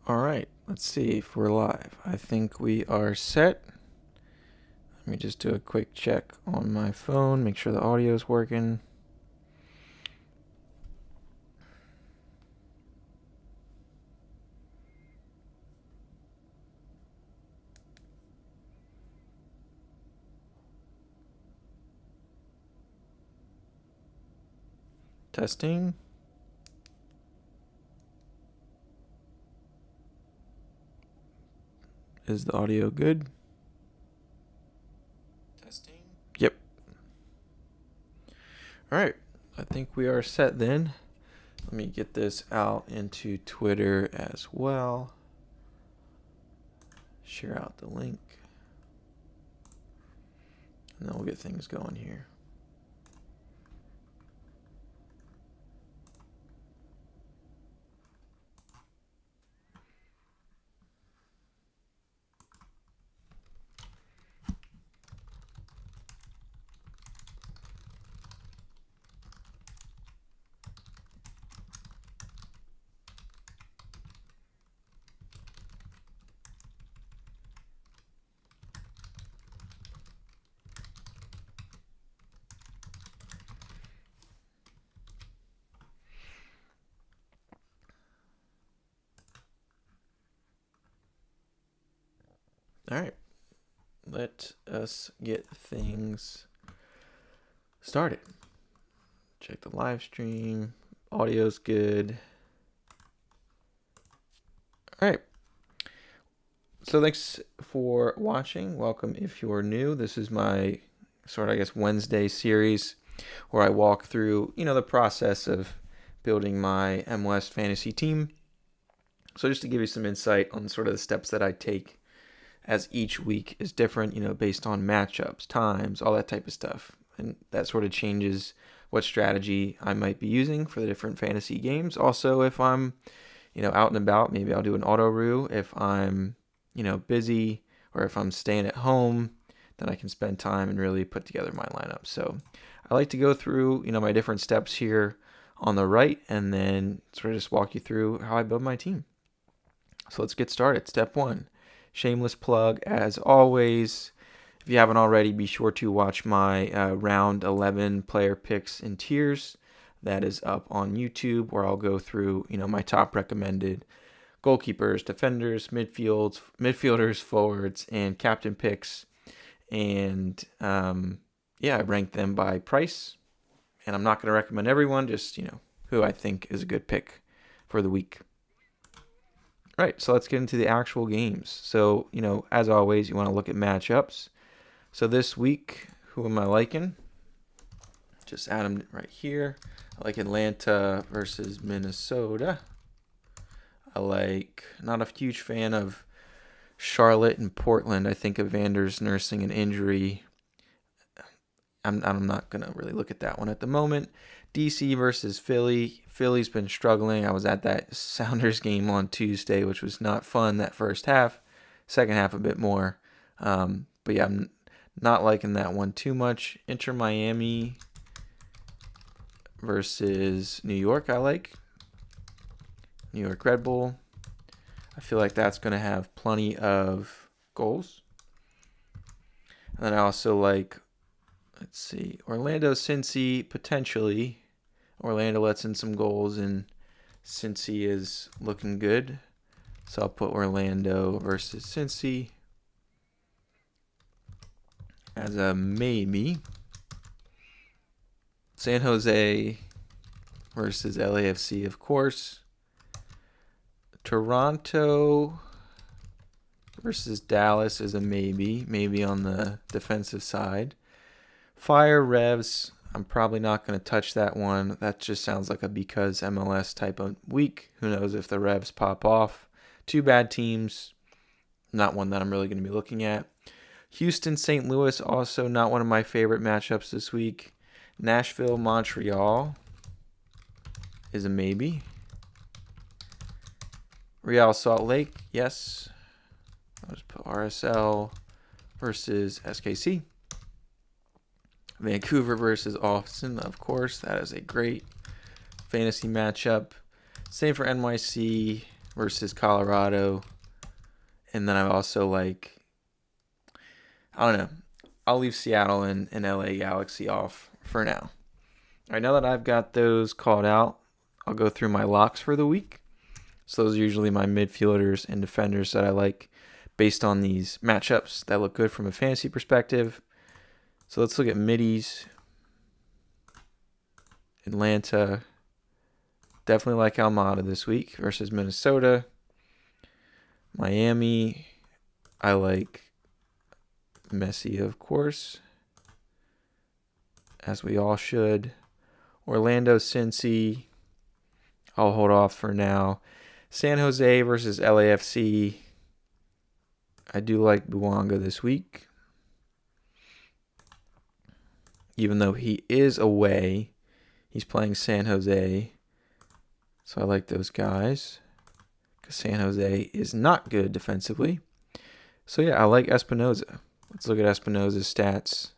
All right, let's see if we're live. I think we are set. Let me just do a quick check on my phone, make sure the audio is working. Testing. Is the audio good? Testing. Yep. All right, I think we are set then. Let me get this out into Twitter as well. Share out the link. And then we'll get things going here. All right, let us get things started. Check the live stream. Audio's good. All right. So thanks for watching. Welcome if you're new. This is my Wednesday series where I walk through, the process of building my MLS Fantasy team. So just to give you some insight on sort of the steps that I take, as each week is different, based on matchups, times, all that type of stuff. And that sort of changes what strategy I might be using for the different fantasy games. Also, if I'm, out and about, maybe I'll do an auto roo. If I'm, busy, or if I'm staying at home, then I can spend time and really put together my lineup. So I like to go through, my different steps here on the right, and then sort of just walk you through how I build my team. So let's get started. Step 1. Shameless plug, as always. If you haven't already, be sure to watch my round 11 player picks in tiers. That is up on YouTube, where I'll go through, my top recommended goalkeepers, defenders, midfielders, forwards, and captain picks. And I rank them by price. And I'm not going to recommend everyone, just, who I think is a good pick for the week. Right, so let's get into the actual games. So, as always, you want to look at matchups. So this week, who am I liking? Just add them right here. I like Atlanta versus Minnesota. I like, not a huge fan of Charlotte and Portland. I think Evander's nursing an injury. I'm not going to really look at that one at the moment. DC versus Philly. Philly's been struggling. I was at that Sounders game on Tuesday, which was not fun that first half. Second half a bit more. But yeah, I'm not liking that one too much. Inter Miami versus New York, I like. New York Red Bull. I feel like that's going to have plenty of goals. And then I also like, let's see, Orlando Cincy, potentially. Orlando lets in some goals, and Cincy is looking good. So I'll put Orlando versus Cincy as a maybe. San Jose versus LAFC, of course. Toronto versus Dallas is a maybe on the defensive side. Fire Revs, I'm probably not going to touch that one. That just sounds like a because MLS type of week. Who knows if the Revs pop off. Two bad teams, not one that I'm really going to be looking at. Houston, St. Louis, also not one of my favorite matchups this week. Nashville, Montreal is a maybe. Real Salt Lake, yes. I'll just put RSL versus SKC. Vancouver versus Austin, of course. That is a great fantasy matchup. Same for NYC versus Colorado. And then I also like, I don't know. I'll leave Seattle and LA Galaxy off for now. All right, now that I've got those called out, I'll go through my locks for the week. So those are usually my midfielders and defenders that I like based on these matchups that look good from a fantasy perspective. So let's look at middies. Atlanta. Definitely like Almada this week versus Minnesota. Miami. I like Messi, of course, as we all should. Orlando, Cincy. I'll hold off for now. San Jose versus LAFC. I do like Buanga this week. Even though he is away, he's playing San Jose. So I like those guys. Because San Jose is not good defensively. So yeah, I like Espinoza. Let's look at Espinoza's stats.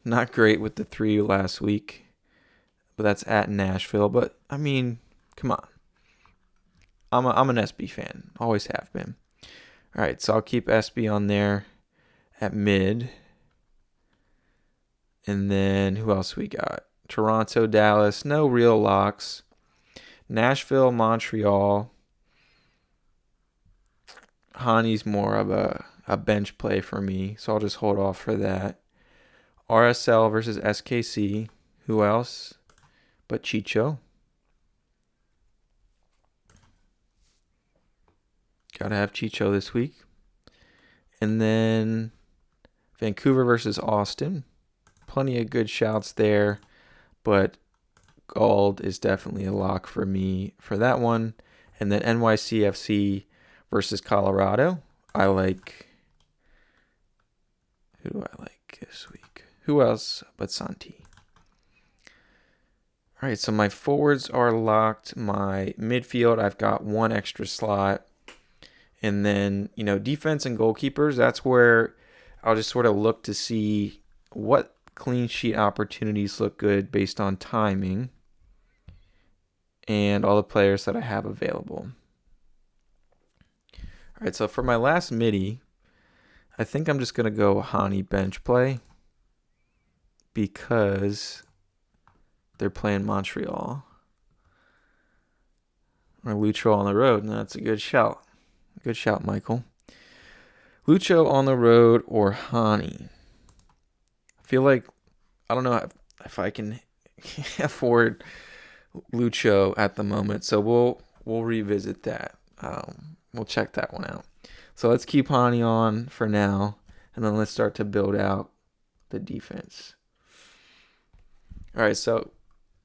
Not great with the 3 last week. But that's at Nashville. But, I mean, come on. I'm an SB fan. Always have been. All right, so I'll keep SB on there at mid. And then who else we got? Toronto, Dallas. No real locks. Nashville, Montreal. Hani's more of a bench play for me, so I'll just hold off for that. RSL versus SKC. Who else but Chicho? Gotta have Chicho this week. And then Vancouver versus Austin. Plenty of good shouts there, but Gold is definitely a lock for me for that one. And then NYCFC versus Colorado. I like... Who do I like this week? Who else but Santi? All right, so my forwards are locked. My midfield, I've got one extra slot. And then, defense and goalkeepers, that's where I'll just sort of look to see what clean sheet opportunities look good based on timing and all the players that I have available. All right, so for my last midi, I think I'm just going to go Hani bench play because they're playing Montreal. Or Lucho on the road, and that's a good shout. Good shout, Michael. Lucho on the road or Hani. I feel like, I don't know if I can afford Lucho at the moment, so we'll revisit that. We'll check that one out. So let's keep Hani on for now, and then let's start to build out the defense. All right, so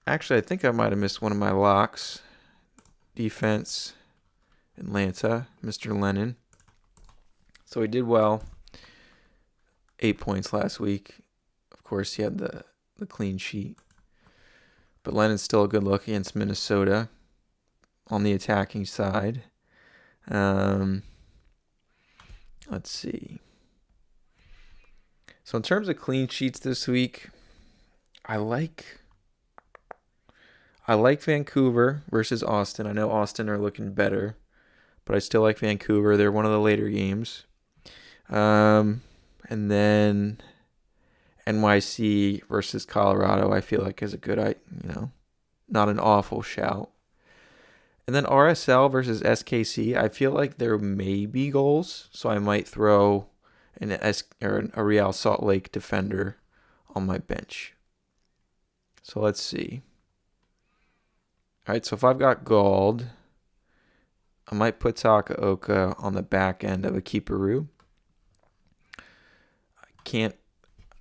actually I think I might have missed one of my locks. Defense, Atlanta, Mr. Lennon. So he did well. 8 points last week. Of course, he had the clean sheet. But Lennon's still a good look against Minnesota on the attacking side. Let's see. So in terms of clean sheets this week, I like Vancouver versus Austin. I know Austin are looking better, but I still like Vancouver. They're one of the later games. And then NYC versus Colorado, I feel like is a good, not an awful shout. And then RSL versus SKC, I feel like there may be goals, so I might throw a Real Salt Lake defender on my bench. So let's see. All right, so if I've got gold, I might put Takaoka on the back end of a keeperoo. I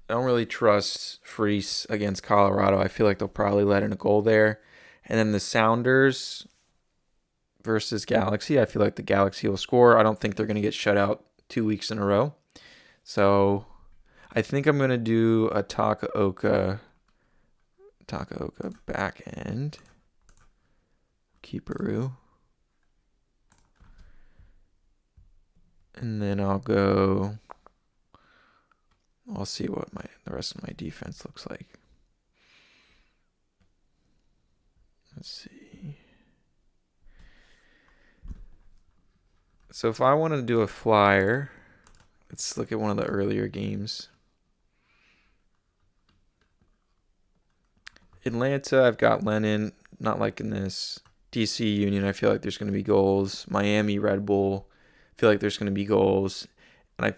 don't really trust Freese against Colorado. I feel like they'll probably let in a goal there. And then the Sounders versus Galaxy, I feel like the Galaxy will score. I don't think they're going to get shut out 2 weeks in a row. So I think I'm going to do a Takaoka back end. Keeperoo. And then I'll see what the rest of my defense looks like. Let's see. So if I want to do a flyer, let's look at one of the earlier games. Atlanta, I've got Lennon, not liking this. DC Union, I feel like there's going to be goals. Miami, Red Bull, I feel like there's going to be goals. And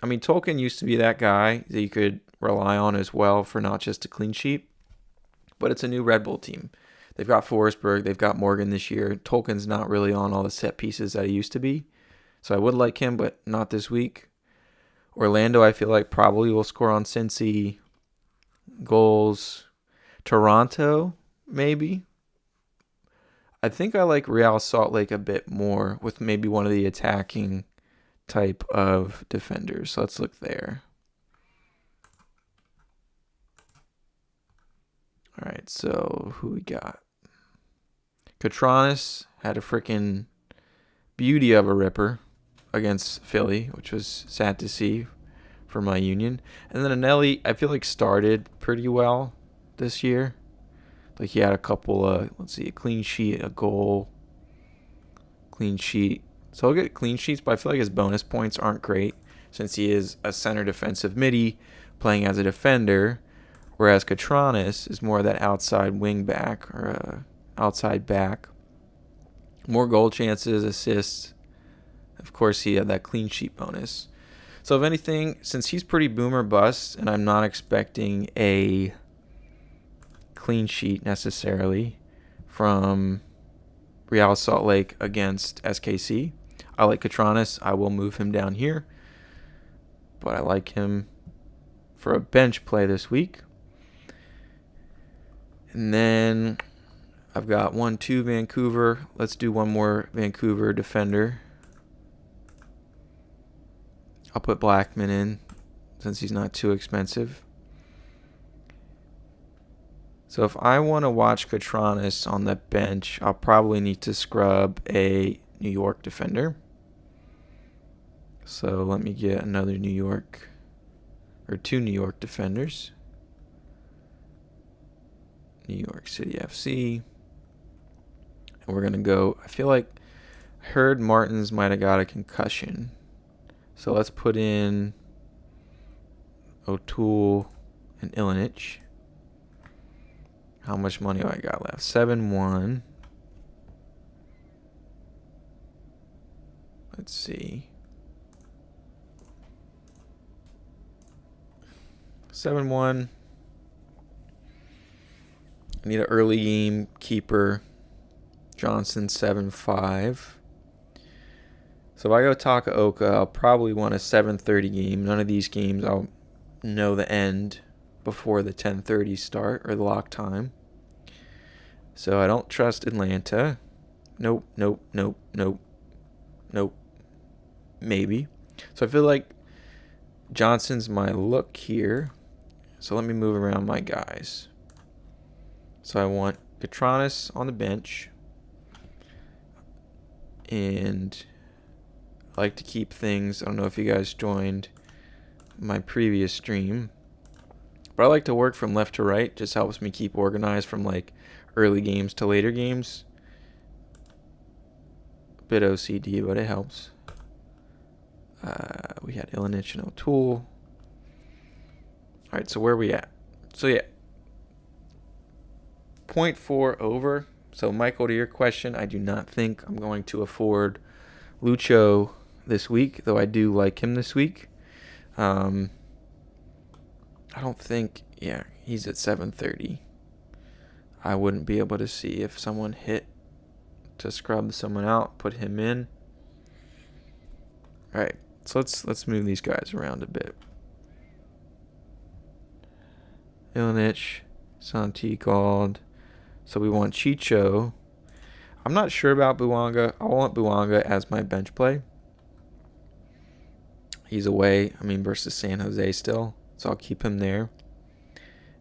I mean, Tolkien used to be that guy that you could rely on as well for not just a clean sheet, but it's a new Red Bull team. They've got Forsberg, they've got Morgan this year. Tolkien's not really on all the set pieces that he used to be. So I would like him, but not this week. Orlando, I feel like probably will score on Cincy. Goals. Toronto, maybe. I think I like Real Salt Lake a bit more with maybe one of the attacking type of defenders. So let's look there. All right, so who we got? Katranis had a freaking beauty of a ripper against Philly, which was sad to see for my Union. And then Anelli, I feel like started pretty well this year. Like he had a couple of, a clean sheet, a goal, clean sheet. So he'll get clean sheets, but I feel like his bonus points aren't great since he is a center defensive midi playing as a defender, whereas Katranis is more of that outside wing back or outside back. More goal chances, assists. Of course, he had that clean sheet bonus. So if anything, since he's pretty boomer bust, and I'm not expecting a clean sheet necessarily from Real Salt Lake against SKC, I like Katranis. I will move him down here, but I like him for a bench play this week. And then I've got 1-2 Vancouver. Let's do one more Vancouver defender. I'll put Blackman in since he's not too expensive. So if I want to watch Katranis on the bench, I'll probably need to scrub a New York defender. So let me get another New York, or 2 New York defenders. New York City FC. And we're going to go, I feel like I heard Martins might have got a concussion. So let's put in O'Toole and Ilinich. How much money do I got left? 7-1. Let's see. 7-1. I need an early game keeper. Johnson 7-5. So if I go Takaoka, I'll probably want a 7:30 game. None of these games I'll know the end before the 10:30 start or the lock time. So I don't trust Atlanta. Nope. Maybe. So I feel like Johnson's my look here. So let me move around my guys. So I want Katranis on the bench. And I like to keep things, I don't know if you guys joined my previous stream, but I like to work from left to right. Just helps me keep organized from like early games to later games. A bit OCD, but it helps. We had Ilinich and O'Toole. All right, so where are we at? So yeah, 0.4 over. So Michael, to your question, I do not think I'm going to afford Lucho this week, though I do like him this week. I don't think, yeah, he's at 7:30. I wouldn't be able to see if someone hit to scrub someone out, put him in. All right, so let's move these guys around a bit. Ilinich, Santi called. So we want Chicho. I'm not sure about Buanga. I want Buanga as my bench play. He's away, versus San Jose still. So I'll keep him there.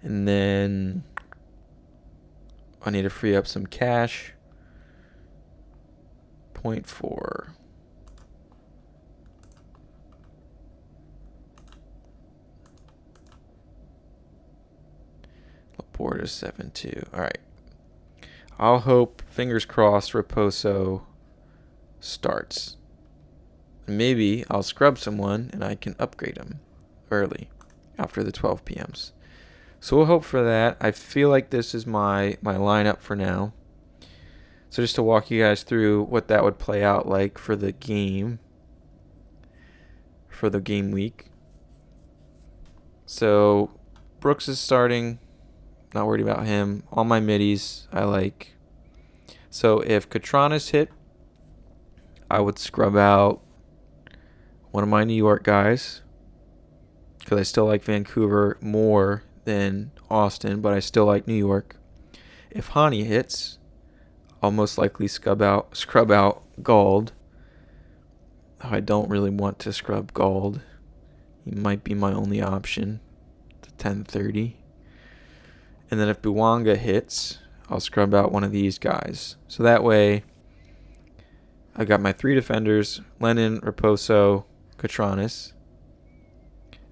And then I need to free up some cash. 0.4. Laporta 7-2. All right. I'll hope, fingers crossed, Raposo starts. Maybe I'll scrub someone and I can upgrade them early after the 12 p.m.s. So we'll hope for that. I feel like this is my lineup for now. So just to walk you guys through what that would play out like for the game week. So Brooks is starting. Not worried about him. All my middies I like. So if Katranis hit, I would scrub out one of my New York guys because I still like Vancouver more than Austin, but I still like New York. If Hani hits, I'll most likely scrub out Gold. I don't really want to scrub Gold. He might be my only option to 10:30. And then if Buwanga hits, I'll scrub out one of these guys. So that way, I got my 3 defenders, Lennon, Raposo, Katranis.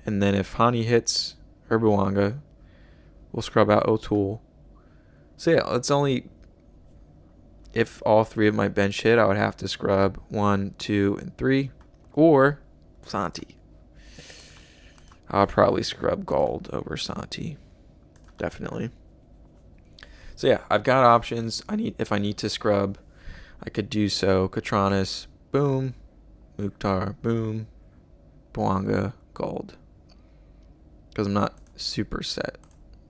And then if Hani hits or Buwanga, we'll scrub out O'Toole. So yeah, it's only if all 3 of my bench hit, I would have to scrub 1, 2, and 3. Or Santi. I'll probably scrub Gold over Santi. Definitely. So yeah, I've got options. If I need to scrub, I could do so. Katranis, boom. Mukhtar, boom. Bwanga, Gold. Because I'm not super set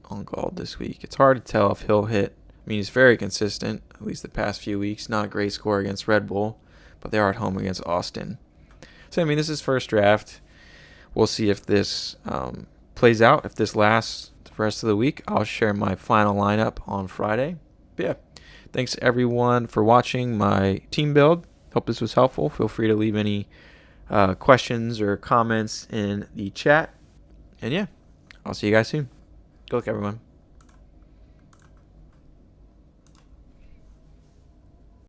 on Gold this week. It's hard to tell if he'll hit. I mean, he's very consistent, at least the past few weeks. Not a great score against Red Bull, but they are at home against Austin. So, I mean, this is first draft. We'll see if this plays out. If this lasts the rest of the week, I'll share my final lineup on Friday. But yeah, thanks everyone for watching my team build. Hope this was helpful. Feel free to leave any questions or comments in the chat. And yeah, I'll see you guys soon. Good luck, everyone.